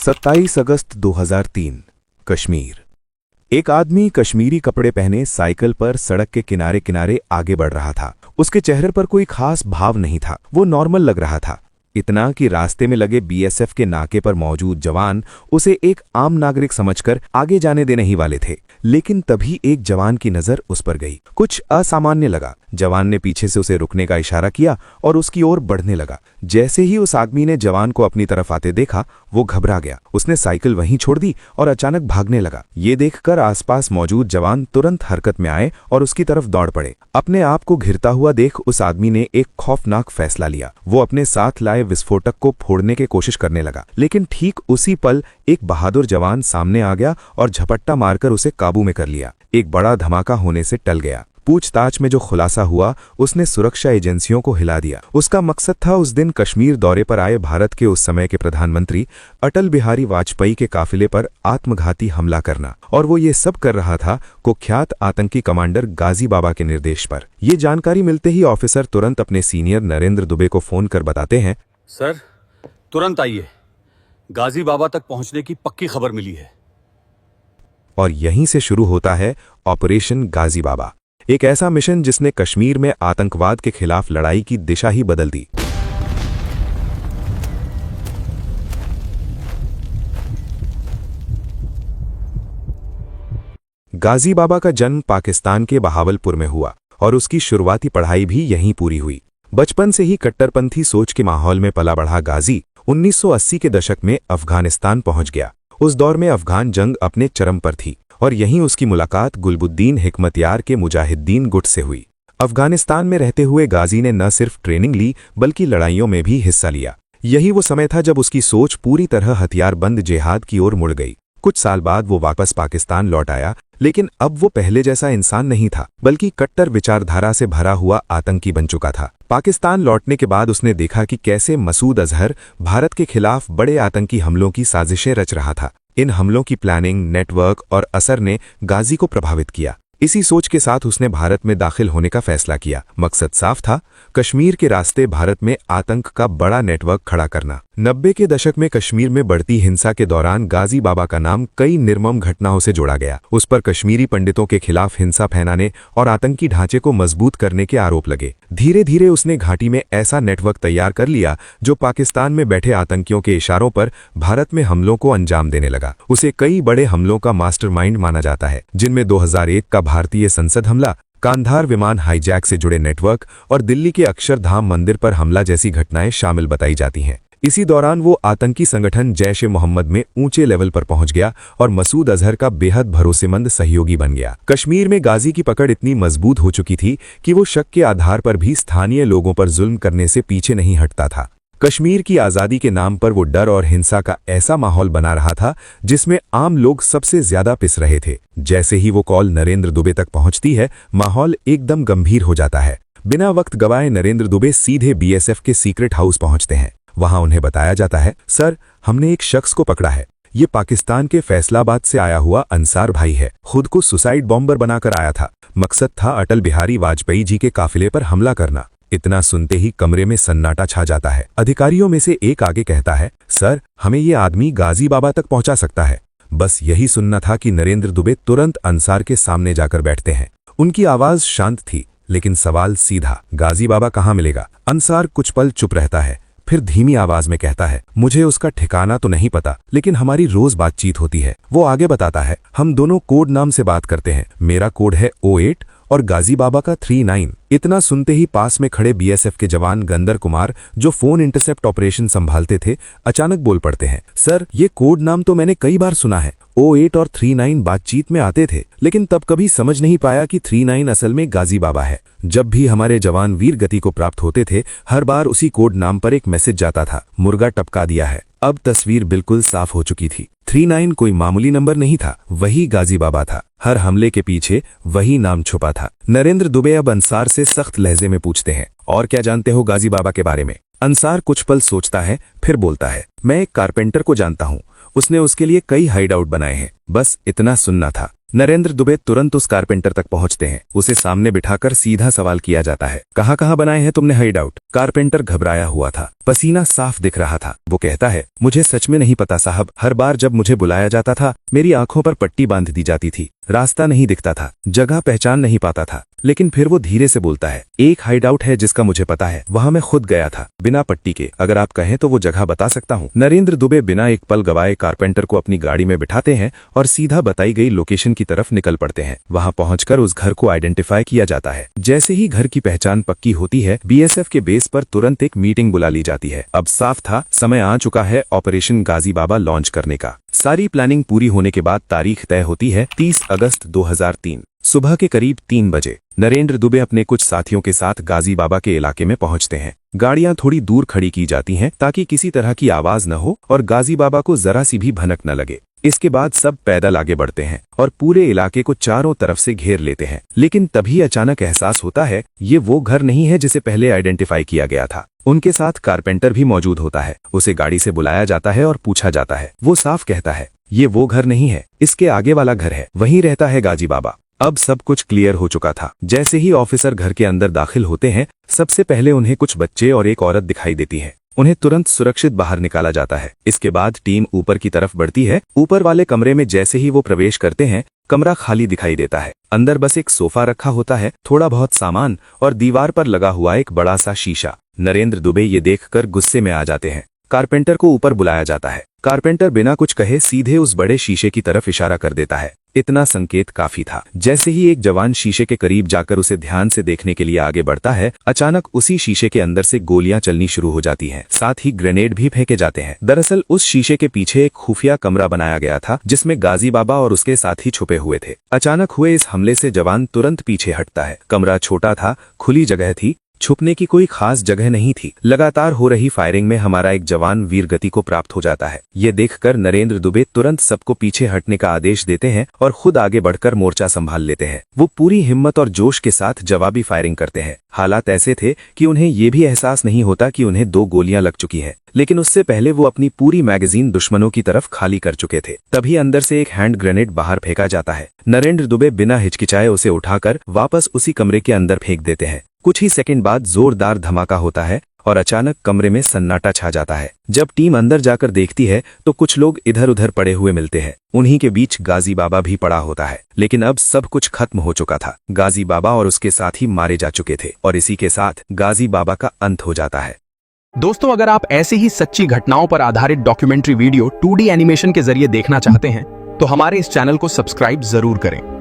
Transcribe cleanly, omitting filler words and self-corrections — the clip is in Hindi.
27 अगस्त 2003 कश्मीर। एक आदमी कश्मीरी कपड़े पहने साइकिल पर सड़क के किनारे किनारे आगे बढ़ रहा था। उसके चेहरे पर कोई खास भाव नहीं था, वो नॉर्मल लग रहा था। इतना कि रास्ते में लगे बीएसएफ के नाके पर मौजूद जवान उसे एक आम नागरिक समझकर आगे जाने देने ही वाले थे। लेकिन तभी एक जवान की नजर उस पर गई। कुछ असामान्य लगा। जवान ने पीछे से उसे रुकने का इशारा किया और उसकी ओर बढ़ने लगा। जैसे ही उस आदमी ने जवान को अपनी तरफ आते देखा, वो घबरा गया। उसने साइकिल वहीं छोड़ दी और अचानक भागने लगा। ये देखकर आसपास मौजूद जवान तुरंत हरकत में आए और उसकी तरफ दौड़ पड़े। अपने आप को घिरता हुआ देख उस आदमी ने एक खौफनाक फैसला लिया। वो अपने साथ लाए विस्फोटक को फोड़ने की कोशिश करने लगा, लेकिन ठीक उसी पल एक बहादुर जवान सामने आ गया और झपट्टा मारकर उसे काबू में कर लिया। एक बड़ा धमाका होने से टल गया। पूछताछ में जो खुलासा हुआ, उसने सुरक्षा एजेंसियों को हिला दिया। उसका मकसद था उस दिन कश्मीर दौरे पर आए भारत के उस समय के प्रधानमंत्री अटल बिहारी वाजपेयी के काफिले पर आत्मघाती हमला करना, और वो ये सब कर रहा था कुख्यात आतंकी कमांडर गाजी बाबा के निर्देश पर। ये जानकारी मिलते ही ऑफिसर तुरंत अपने सीनियर नरेंद्र दुबे को फोन कर बताते हैं, सर तुरंत आइए, गाजी बाबा तक पहुंचने की पक्की खबर मिली है। और यहीं से शुरू होता है ऑपरेशन गाजी बाबा, एक ऐसा मिशन जिसने कश्मीर में आतंकवाद के खिलाफ लड़ाई की दिशा ही बदल दी। गाजी बाबा का जन्म पाकिस्तान के बहावलपुर में हुआ और उसकी शुरुआती पढ़ाई भी यहीं पूरी हुई। बचपन से ही कट्टरपंथी सोच के माहौल में पला बढ़ा गाजी 1980 के दशक में अफगानिस्तान पहुंच गया। उस दौर में अफगान जंग अपने चरम पर थी और यहीं उसकी मुलाकात गुलबुद्दीन हिकमतयार के मुजाहिद्दीन गुट से हुई। अफगानिस्तान में रहते हुए गाजी ने न सिर्फ ट्रेनिंग ली बल्कि लड़ाइयों में भी हिस्सा लिया। यही वो समय था जब उसकी सोच पूरी तरह हथियारबंद जिहाद की ओर मुड़ गई। कुछ साल बाद वो वापस पाकिस्तान लौट आया, लेकिन अब वो पहले जैसा इंसान नहीं था, बल्कि कट्टर विचारधारा से भरा हुआ आतंकी बन चुका था। पाकिस्तान लौटने के बाद उसने देखा कि कैसे मसूद अजहर भारत के खिलाफ बड़े आतंकी हमलों की साजिशें रच रहा था। इन हमलों की प्लानिंग, नेटवर्क और असर ने गाजी को प्रभावित किया। इसी सोच के साथ उसने भारत में दाखिल होने का फैसला किया। मकसद साफ था, कश्मीर के रास्ते भारत में आतंक का बड़ा नेटवर्क खड़ा करना। 90 के दशक में कश्मीर में बढ़ती हिंसा के दौरान गाजी बाबा का नाम कई निर्मम घटनाओं से जोड़ा गया। उस पर कश्मीरी पंडितों के खिलाफ हिंसा फैलाने और आतंकी ढांचे को मजबूत करने के आरोप लगे। धीरे धीरे उसने घाटी में ऐसा नेटवर्क तैयार कर लिया जो पाकिस्तान में बैठे आतंकियों के इशारों पर भारत में हमलों को अंजाम देने लगा। उसे कई बड़े हमलों का मास्टरमाइंड माना जाता है, जिनमें 2001 का भारतीय संसद हमला, कांधार विमान हाईजैक से जुड़े नेटवर्क और दिल्ली के अक्षरधाम मंदिर पर हमला जैसी घटनाएं शामिल बताई जाती हैं। इसी दौरान वो आतंकी संगठन जैश-ए-मोहम्मद में ऊंचे लेवल पर पहुंच गया और मसूद अजहर का बेहद भरोसेमंद सहयोगी बन गया। कश्मीर में गाजी की पकड़ इतनी मजबूत हो चुकी थी कि वो शक के आधार पर भी स्थानीय लोगों पर जुल्म करने से पीछे नहीं हटता था। कश्मीर की आज़ादी के नाम पर वो डर और हिंसा का ऐसा माहौल बना रहा था जिसमें आम लोग सबसे ज्यादा पिस रहे थे। जैसे ही वो कॉल नरेंद्र दुबे तक पहुंचती है, माहौल एकदम गंभीर हो जाता है। बिना वक्त गवाए नरेंद्र दुबे सीधे बीएसएफ के सीक्रेट हाउस पहुंचते हैं। वहां उन्हें बताया जाता है, सर हमने एक शख्स को पकड़ा है। ये पाकिस्तान के फैसलाबाद से आया हुआ अंसार भाई है। खुद को सुसाइड बॉम्बर बनाकर आया था। मकसद था अटल बिहारी वाजपेयी जी के काफिले पर हमला करना। इतना सुनते ही कमरे में सन्नाटा छा जाता है। अधिकारियों में से एक आगे कहता है, सर हमें ये आदमी गाजी बाबा तक पहुंचा सकता है। बस यही सुनना था कि नरेंद्र दुबे तुरंत अंसार के सामने जाकर बैठते हैं। उनकी आवाज शांत थी, लेकिन सवाल सीधा, गाजी बाबा कहाँ मिलेगा? अंसार कुछ पल चुप रहता है, फिर धीमी आवाज में कहता है, मुझे उसका ठिकाना तो नहीं पता, लेकिन हमारी रोज बातचीत होती है। वो आगे बताता है, हम दोनों कोड नाम से बात करते हैं। मेरा कोड है 08 और गाजी बाबा का 39। इतना सुनते ही पास में खड़े बीएसएफ के जवान गंदर कुमार, जो फोन इंटरसेप्ट ऑपरेशन संभालते थे, अचानक बोल पड़ते हैं, सर ये कोड नाम तो मैंने कई बार सुना है। 08 और 39 बातचीत में आते थे, लेकिन तब कभी समझ नहीं पाया कि 39 असल में गाजी बाबा है। जब भी हमारे जवान वीर गति को प्राप्त होते थे, हर बार उसी कोड नाम पर एक मैसेज जाता था, मुर्गा टपका दिया है। अब तस्वीर बिल्कुल साफ हो चुकी थी। 39 कोई मामूली नंबर नहीं था, वही गाजी बाबा था। हर हमले के पीछे वही नाम छुपा था। नरेंद्र दुबे अब अंसार से सख्त लहजे में पूछते हैं, और क्या जानते हो गाजी बाबा के बारे में? अंसार कुछ पल सोचता है, फिर बोलता है, मैं एक कारपेंटर को जानता हूँ, उसने उसके लिए कई हाइड आउट बनाए हैं। बस इतना सुनना था। नरेंद्र दुबे तुरंत उस कारपेंटर तक पहुंचते हैं। उसे सामने बिठाकर सीधा सवाल किया जाता है, कहाँ कहाँ बनाए हैं तुमने हाइड आउट? कारपेंटर घबराया हुआ था, पसीना साफ दिख रहा था। वो कहता है, मुझे सच में नहीं पता साहब, हर बार जब मुझे बुलाया जाता था मेरी आंखों पर पट्टी बांध दी जाती थी, रास्ता नहीं दिखता था, जगह पहचान नहीं पाता था। लेकिन फिर वो धीरे से बोलता है, एक हाइड आउट है जिसका मुझे पता है, वहां मैं खुद गया था बिना पट्टी के, अगर आप कहें तो वो जगह बता सकता हूँ। नरेंद्र दुबे बिना एक पल गवाए कारपेंटर को अपनी गाड़ी में बिठाते हैं और सीधा बताई गई लोकेशन की तरफ निकल पड़ते हैं। वहां पहुंचकर उस घर को आइडेंटिफाई किया जाता है। जैसे ही घर की पहचान पक्की होती है, बीएसएफ के बेस पर तुरंत एक मीटिंग बुला ली जाती है। अब साफ था समय आ चुका है ऑपरेशन गाजी बाबा लॉन्च करने का। सारी प्लानिंग पूरी होने के बाद तारीख तय होती है 30 अगस्त 2003 सुबह के करीब 3 बजे। नरेंद्र दुबे अपने कुछ साथियों के साथ गाजी बाबा के इलाके में पहुंचते हैं। गाड़ियां थोड़ी दूर खड़ी की जाती हैं ताकि किसी तरह की आवाज न हो और गाजी बाबा को जरा सी भी भनक न लगे। इसके बाद सब पैदल आगे बढ़ते हैं और पूरे इलाके को चारों तरफ से घेर लेते हैं। लेकिन तभी अचानक एहसास होता है, ये वो घर नहीं है जिसे पहले आइडेंटिफाई किया गया था। उनके साथ कारपेंटर भी मौजूद होता है। उसे गाड़ी से बुलाया जाता है और पूछा जाता है। वो साफ कहता है, ये वो घर नहीं है, इसके आगे वाला घर है, वहीं रहता है गाजी बाबा। अब सब कुछ क्लियर हो चुका था। जैसे ही ऑफिसर घर के अंदर दाखिल होते हैं, सबसे पहले उन्हें कुछ बच्चे और एक औरत दिखाई देती है। उन्हें तुरंत सुरक्षित बाहर निकाला जाता है। इसके बाद टीम ऊपर की तरफ बढ़ती है। ऊपर वाले कमरे में जैसे ही वो प्रवेश करते हैं, कमरा खाली दिखाई देता है। अंदर बस एक सोफा रखा होता है, थोड़ा बहुत सामान और दीवार पर लगा हुआ एक बड़ा सा शीशा। नरेंद्र दुबे ये देखकर गुस्से में आ जाते हैं। कारपेंटर को ऊपर बुलाया जाता है। कारपेंटर बिना कुछ कहे सीधे उस बड़े शीशे की तरफ इशारा कर देता है। इतना संकेत काफी था। जैसे ही एक जवान शीशे के करीब जाकर उसे ध्यान से देखने के लिए आगे बढ़ता है, अचानक उसी शीशे के अंदर से गोलियां चलनी शुरू हो जाती हैं। साथ ही ग्रेनेड भी फेंके जाते हैं। दरअसल उस शीशे के पीछे एक खुफिया कमरा बनाया गया था जिसमें गाजी बाबा और उसके साथी छुपे हुए थे। अचानक हुए इस हमले से जवान तुरंत पीछे हटता है। कमरा छोटा था, खुली जगह थी, छुपने की कोई खास जगह नहीं थी। लगातार हो रही फायरिंग में हमारा एक जवान वीरगति को प्राप्त हो जाता है। ये देखकर नरेंद्र दुबे तुरंत सबको पीछे हटने का आदेश देते हैं और खुद आगे बढ़कर मोर्चा संभाल लेते हैं। वो पूरी हिम्मत और जोश के साथ जवाबी फायरिंग करते हैं। हालात ऐसे थे कि उन्हें ये भी एहसास नहीं होता कि उन्हें 2 गोलियां लग चुकी है, लेकिन उससे पहले वो अपनी पूरी मैगजीन दुश्मनों की तरफ खाली कर चुके थे। तभी अंदर से एक हैंड ग्रेनेड बाहर फेंका जाता है। नरेंद्र दुबे बिना हिचकिचाए उसे उठाकर वापस उसी कमरे के अंदर फेंक देते हैं। कुछ ही सेकंड बाद जोरदार धमाका होता है और अचानक कमरे में सन्नाटा छा जाता है। जब टीम अंदर जाकर देखती है तो कुछ लोग इधर उधर पड़े हुए मिलते हैं। उन्हीं के बीच गाजी बाबा भी पड़ा होता है। लेकिन अब सब कुछ खत्म हो चुका था। गाजी बाबा और उसके साथी मारे जा चुके थे और इसी के साथ गाजी बाबा का अंत हो जाता है। दोस्तों, अगर आप ऐसी ही सच्ची घटनाओं पर आधारित डॉक्यूमेंट्री वीडियो 2D एनिमेशन के जरिए देखना चाहते हैं तो हमारे इस चैनल को सब्सक्राइब जरूर करें।